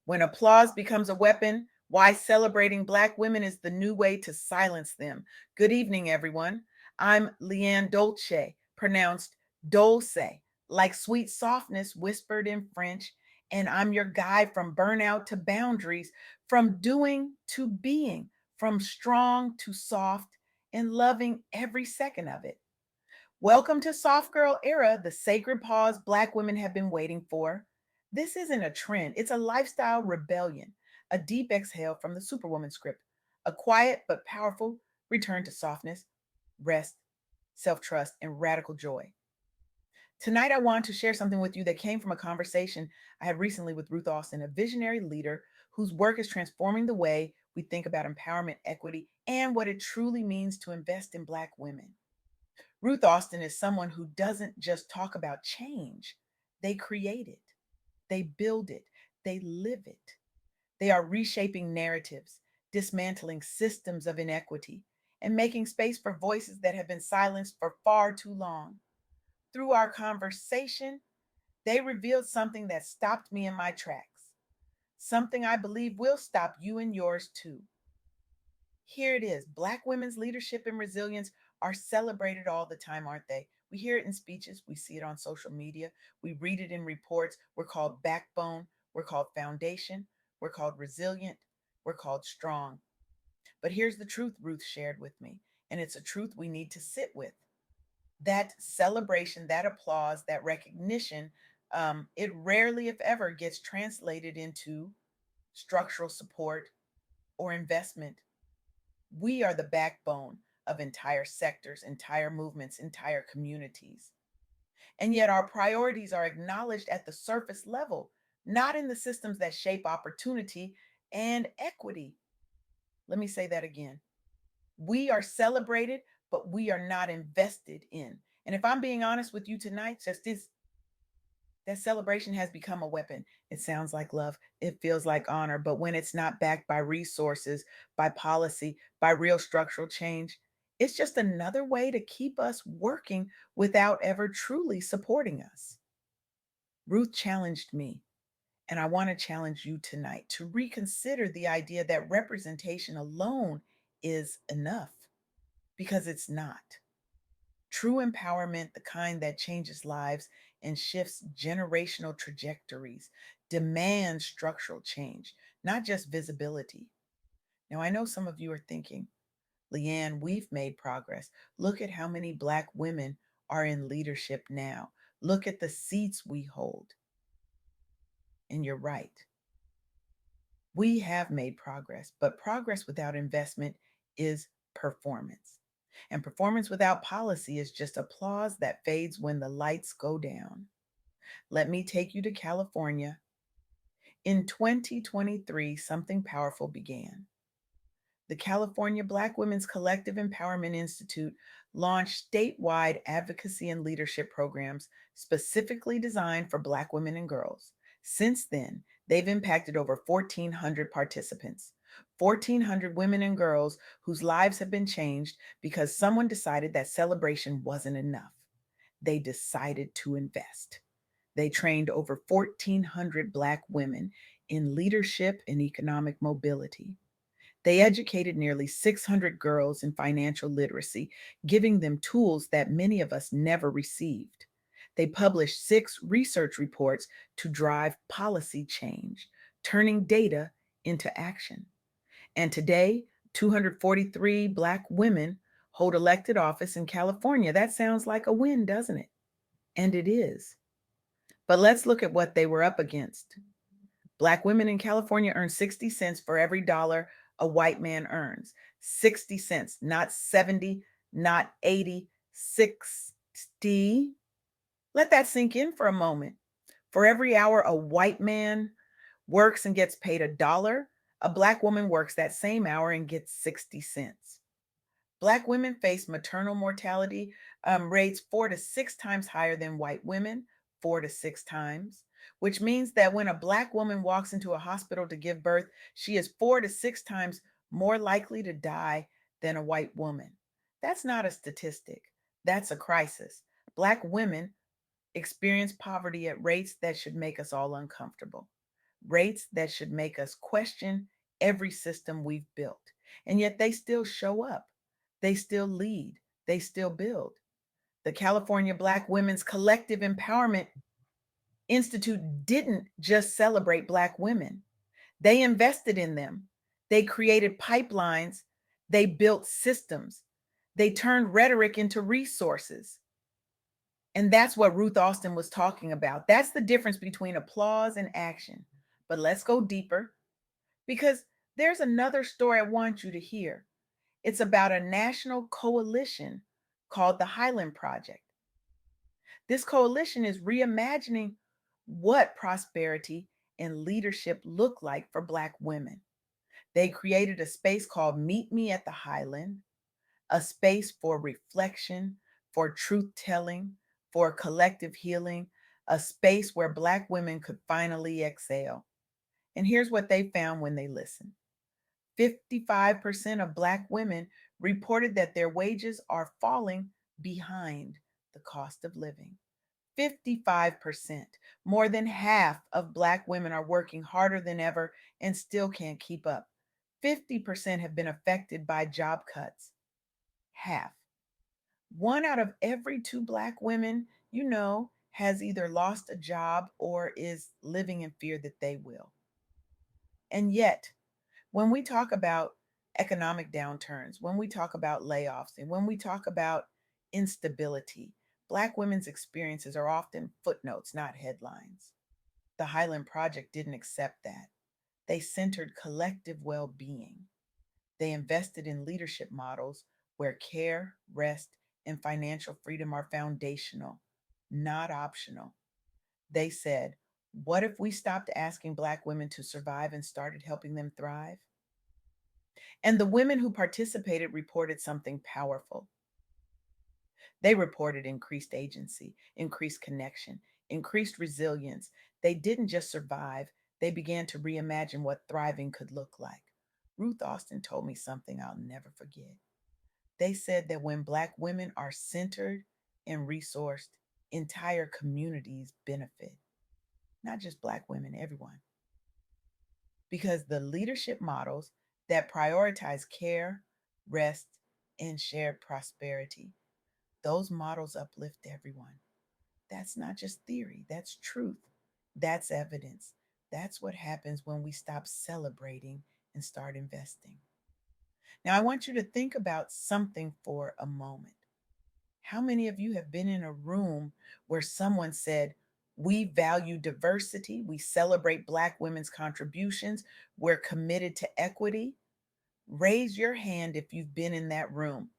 When applause becomes a weapon, why celebrating Black women is the new way to silence them. Good evening, everyone. I'm LeAnne Dolce, pronounced Dolce, like sweet softness whispered in French, and I'm your guide from burnout to boundaries, from doing to being, from strong to soft, and loving every second of it. Welcome to Soft Girl Era, the sacred pause Black women have been waiting for. This isn't a trend, it's a lifestyle rebellion, a deep exhale from the Superwoman script, a quiet but powerful return to softness, rest, self trust, and radical joy. Tonight, I want to share something with you that came from a conversation I had recently with Ruth Austin, a visionary leader whose work is transforming the way we think about empowerment, equity, and what it truly means to invest in Black women. Ruth Austin is someone who doesn't just talk about change, they create it, they build it, they live it. They are reshaping narratives, dismantling systems of inequity, and making space for voices that have been silenced for far too long. Through our conversation, they revealed something that stopped me in my tracks, something I believe will stop you in yours too. Here it is. Black women's leadership and resilience are celebrated all the time, aren't they? We hear it in speeches, we see it on social media, we read it in reports. We're called backbone, we're called foundation, we're called resilient, we're called strong. But here's the truth Ruth shared with me, and it's a truth we need to sit with. That celebration, that applause, that recognition, it rarely, if ever, gets translated into structural support or investment. We are the backbone of entire sectors, entire movements, entire communities. And yet our priorities are acknowledged at the surface level, not in the systems that shape opportunity and equity. Let me say that again. We are celebrated, but we are not invested in. And if I'm being honest with you tonight, just this that celebration has become a weapon. It sounds like love, it feels like honor, but when it's not backed by resources, by policy, by real structural change, it's just another way to keep us working without ever truly supporting us. Ruth challenged me, and I want to challenge you tonight to reconsider the idea that representation alone is enough, because it's not. True empowerment, the kind that changes lives and shifts generational trajectories, demands structural change, not just visibility. Now, I know some of you are thinking, LeAnne, we've made progress. Look at how many Black women are in leadership now. Look at the seats we hold. And you're right. We have made progress, but progress without investment is performance. And performance without policy is just applause that fades when the lights go down. Let me take you to California. In 2023, something powerful began. The California Black Women's Collective Empowerment Institute launched statewide advocacy and leadership programs specifically designed for Black women and girls. Since then, they've impacted over 1,400 participants, 1,400 women and girls whose lives have been changed because someone decided that celebration wasn't enough. They decided to invest. They trained over 1,400 Black women in leadership and economic mobility. They educated nearly 600 girls in financial literacy, giving them tools that many of us never received. They published 6 research reports to drive policy change, turning data into action. And today, 243 Black women hold elected office in California. That sounds like a win, doesn't it? And it is. But let's look at what they were up against. Black women in California earn 60 cents for every dollar a white man earns. 60 cents, not 70, not 80, 60. Let that sink in for a moment. For every hour a white man works and gets paid a dollar, a Black woman works that same hour and gets 60 cents. Black women face maternal mortality rates 4 to 6 times higher than white women, 4 to 6 times, which means that when a Black woman walks into a hospital to give birth, she is 4 to 6 times more likely to die than a white woman. That's not a statistic, that's a crisis. Black women experience poverty at rates that should make us all uncomfortable. rates that should make us question every system we've built. And yet they still show up, they still lead, they still build. The California Black Women's Collective Empowerment Institute didn't just celebrate Black women, they invested in them. They created pipelines, they built systems, they turned rhetoric into resources. And that's what Ruth Austin was talking about. That's the difference between applause and action. But let's go deeper because there's another story I want you to hear. It's about a national coalition called the Highland Project. This coalition is reimagining what prosperity and leadership look like for Black women. They created a space called Meet Me at the Highland, a space for reflection, for truth telling, for collective healing, a space where Black women could finally exhale. And here's what they found when they listened: 55% of Black women reported that their wages are falling behind the cost of living. 55%. More than half of Black women are working harder than ever and still can't keep up. 50% have been affected by job cuts. Half. One out of every two Black women, has either lost a job or is living in fear that they will. And yet, when we talk about economic downturns, when we talk about layoffs, and when we talk about instability, Black women's experiences are often footnotes, not headlines. The Highland Project didn't accept that. They centered collective well being. They invested in leadership models where care, rest, and financial freedom are foundational, not optional. They said, what if we stopped asking Black women to survive and started helping them thrive? And the women who participated reported something powerful. They reported increased agency, increased connection, increased resilience. They didn't just survive, they began to reimagine what thriving could look like. Ruth Austin told me something I'll never forget. They said that when Black women are centered and resourced, entire communities benefit. Not just Black women, everyone. Because the leadership models that prioritize care, rest, and shared prosperity, those models uplift everyone. That's not just theory, that's truth. That's evidence. That's what happens when we stop celebrating and start investing. Now, I want you to think about something for a moment. How many of you have been in a room where someone said, we value diversity, we celebrate Black women's contributions, we're committed to equity? Raise your hand if you've been in that room.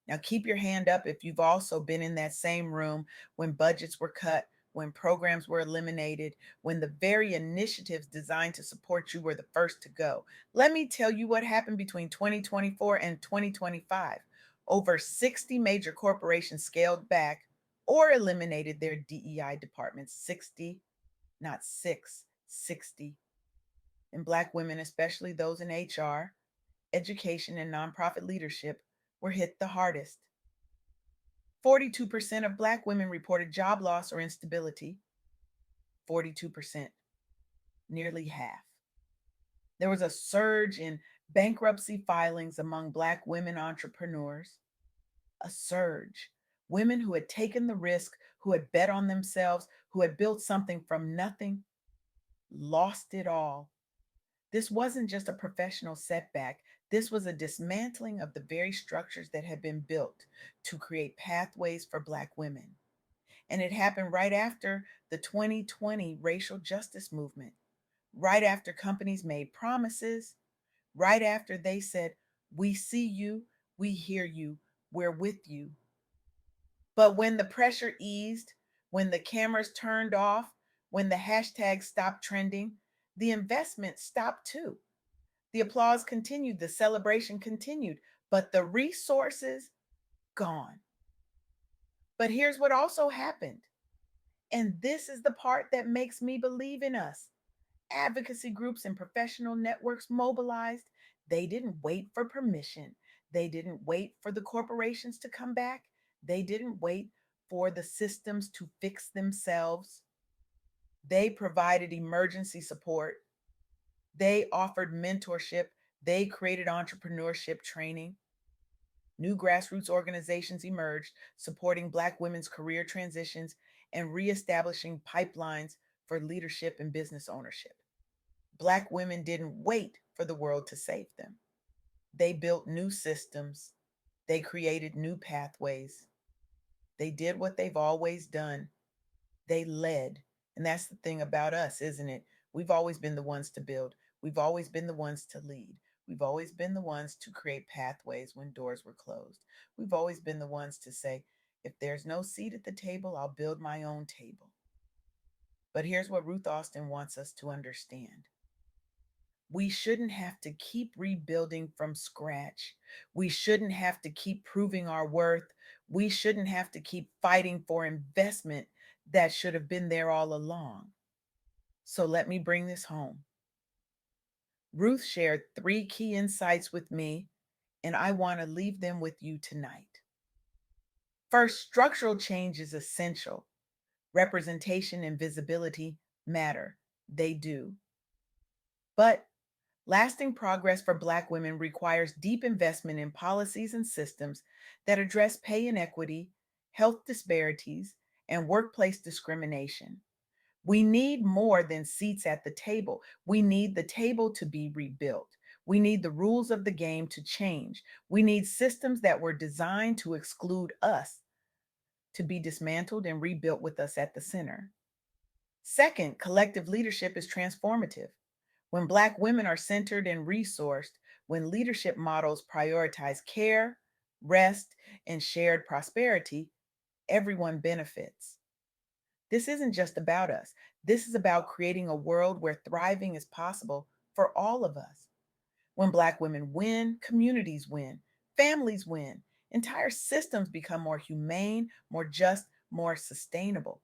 Now, keep your hand up if you've also been in that same room when budgets were cut, when programs were eliminated, when the very initiatives designed to support you were the first to go. Let me tell you what happened between 2024 and 2025. Over 60 major corporations scaled back or eliminated their DEI departments. 60, not six, 60. And Black women, especially those in HR, education, and nonprofit leadership, were hit the hardest. 42% of Black women reported job loss or instability. 42%, nearly half. There was a surge in bankruptcy filings among Black women entrepreneurs. A surge. Women who had taken the risk, who had bet on themselves, who had built something from nothing, lost it all. This wasn't just a professional setback. This was a dismantling of the very structures that had been built to create pathways for Black women. And it happened right after the 2020 racial justice movement, right after companies made promises, right after they said, we see you, we hear you, we're with you. But when the pressure eased, when the cameras turned off, when the hashtags stopped trending, the investment stopped too. The applause continued, the celebration continued, but the resources gone. But here's what also happened. And this is the part that makes me believe in us. Advocacy groups and professional networks mobilized. They didn't wait for permission. They didn't wait for the corporations to come back. They didn't wait for the systems to fix themselves. They provided emergency support. They offered mentorship, they created entrepreneurship training. New grassroots organizations emerged, supporting Black women's career transitions and reestablishing pipelines for leadership and business ownership. Black women didn't wait for the world to save them. They built new systems, they created new pathways, they did what they've always done. They led. And that's the thing about us, isn't it? We've always been the ones to build. We've always been the ones to lead. We've always been the ones to create pathways when doors were closed. We've always been the ones to say, if there's no seat at the table, I'll build my own table. But here's what Ruth Austin wants us to understand: we shouldn't have to keep rebuilding from scratch. We shouldn't have to keep proving our worth. We shouldn't have to keep fighting for investment that should have been there all along. So let me bring this home. Ruth shared 3 key insights with me, and I want to leave them with you tonight. First, structural change is essential. Representation and visibility matter. They do. But lasting progress for Black women requires deep investment in policies and systems that address pay inequity, health disparities, and workplace discrimination. We need more than seats at the table. We need the table to be rebuilt. We need the rules of the game to change. We need systems that were designed to exclude us to be dismantled and rebuilt with us at the center. Second, collective leadership is transformative. When Black women are centered and resourced, when leadership models prioritize care, rest, and shared prosperity, everyone benefits. This isn't just about us. This is about creating a world where thriving is possible for all of us. When Black women win, communities win, families win, entire systems become more humane, more just, more sustainable.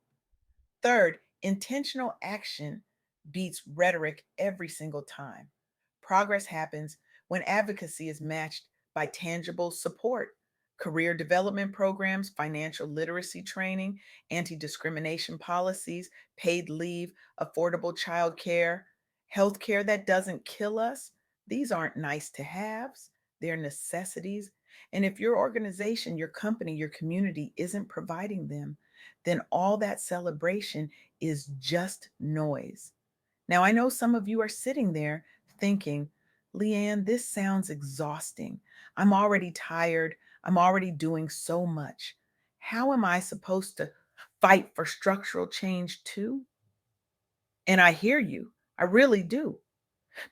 Third, intentional action beats rhetoric every single time. Progress happens when advocacy is matched by tangible support. Career development programs, financial literacy training, anti discrimination policies, paid leave, affordable child care, health care that doesn't kill us. These aren't nice to haves, they're necessities. And if your organization, your company, your community isn't providing them, then all that celebration is just noise. Now, I know some of you are sitting there thinking, LeAnne, this sounds exhausting. I'm already tired. I'm already doing so much. How am I supposed to fight for structural change too? And I hear you. I really do.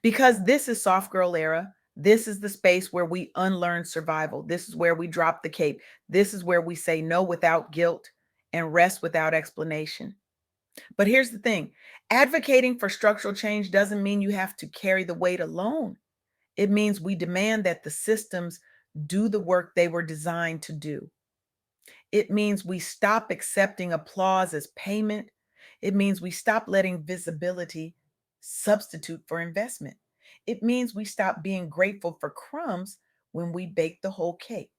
Because this is soft girl era. This is the space where we unlearn survival. This is where we drop the cape. This is where we say no without guilt and rest without explanation. But here's the thing: advocating for structural change doesn't mean you have to carry the weight alone. It means we demand that the systems do the work they were designed to do. It means we stop accepting applause as payment. It means we stop letting visibility substitute for investment. It means we stop being grateful for crumbs when we bake the whole cake.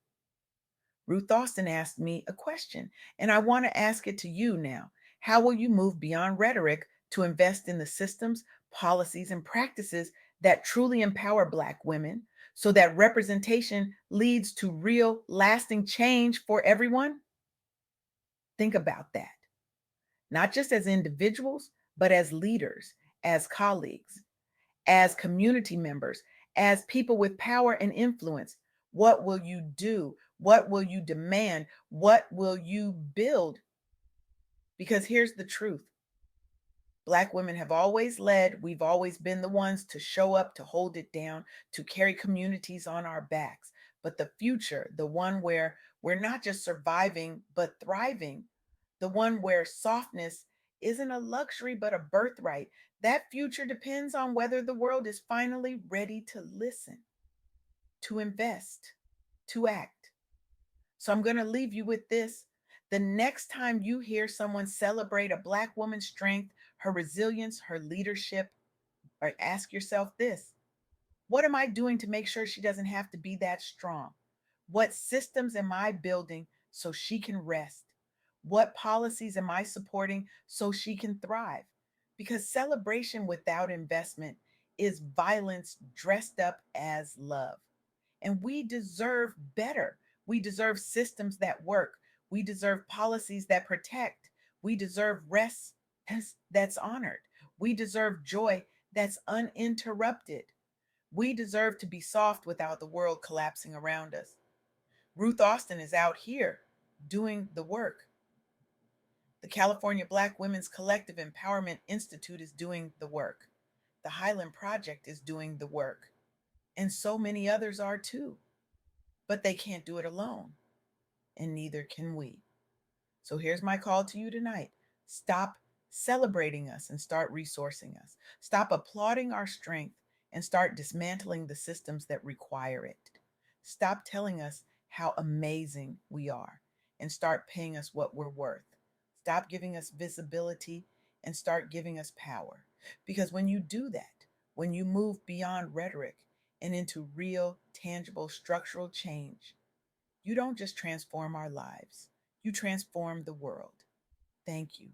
Ruth Austin asked me a question, and I want to ask it to you now. How will you move beyond rhetoric to invest in the systems, policies, and practices that truly empower Black women so that representation leads to real, lasting change for everyone? Think about that. Not just as individuals, but as leaders, as colleagues, as community members, as people with power and influence. What will you do? What will you demand? What will you build? Because here's the truth: Black women have always led. We've always been the ones to show up, to hold it down, to carry communities on our backs. But the future, the one where we're not just surviving, but thriving, the one where softness isn't a luxury, but a birthright, that future depends on whether the world is finally ready to listen, to invest, to act. So I'm going to leave you with this. The next time you hear someone celebrate a Black woman's strength, her resilience, her leadership, or ask yourself this: what am I doing to make sure she doesn't have to be that strong? What systems am I building so she can rest? What policies am I supporting so she can thrive? Because celebration without investment is violence dressed up as love. And we deserve better. We deserve systems that work. We deserve policies that protect. We deserve rest that's honored. We deserve joy that's uninterrupted. We deserve to be soft without the world collapsing around us. Ruth Austin is out here doing the work. The California Black Women's Collective Empowerment Institute is doing the work. The Highland Project is doing the work. And so many others are too. But they can't do it alone. And neither can we. So here's my call to you tonight. Stop celebrating us and start resourcing us. Stop applauding our strength and start dismantling the systems that require it. Stop telling us how amazing we are and start paying us what we're worth. Stop giving us visibility and start giving us power. Because when you do that, when you move beyond rhetoric and into real, tangible, structural change, you don't just transform our lives, you transform the world. Thank you.